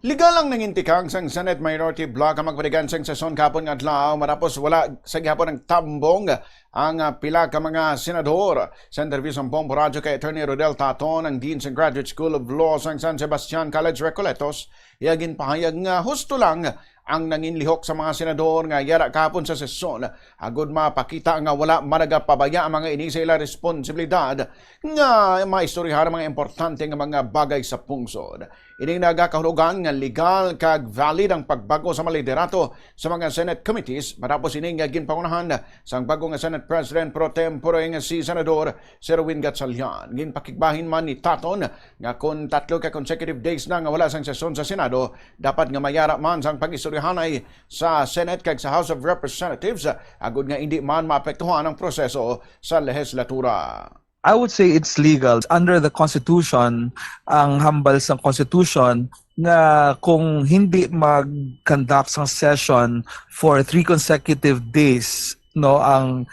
Legal ang nangintikang sang Senate Minority Bloc ang magpaligan sang sesyon kapon nga adlaw matapos wala sa gihapon ng tambong ang pila ka mga senador. Sa interview sa Bombo Radio kay Attorney Rodel Taton, ang Dean sa Graduate School of Law sa San Sebastian College Recoletos, iyagin pahayag nga husto lang ang nanginlihok sa mga senador nga yara kapon sa sesyon. Agud mapakita nga wala managapabaya ang mga ini sa ila responsibilidad nga maistoryahan ang mga importante nga mga bagay sa pungsod. Ining nagakahulugan nga legal kag valid ang pagbago sa mga liderato sa mga Senate committees matapos ining ginpangunahan sa bago nga Senate President pro tempore nga si Senador Sherwin Gatchalian. Ginpakigbahin man ni Taton nga kung 3 ka consecutive days na nga wala sang sesyon sa Senado, dapat nga mayara man sang pag-istoryahanay sa Senate kag sa House of Representatives agud nga hindi man maapektuhan ang proseso sa lehislatura. I would say it's legal. Under the Constitution, ang hambal sa Constitution na kung hindi mag-conduct ng session for 3 consecutive days, no, ang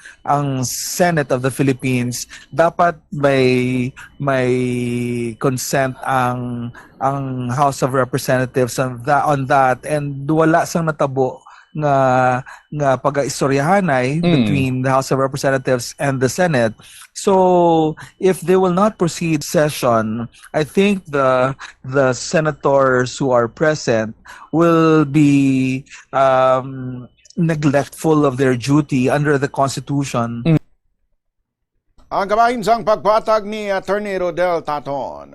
Senate of the Philippines, dapat may consent ang House of Representatives on that, and wala sang natabo nga pag-istoryahanay between the House of Representatives and the Senate. So if they will not proceed session, I think the senators who are present will be neglectful of their duty under the Constitution. Ang kabahin sang pagpatag ni Attorney Rodel Taton.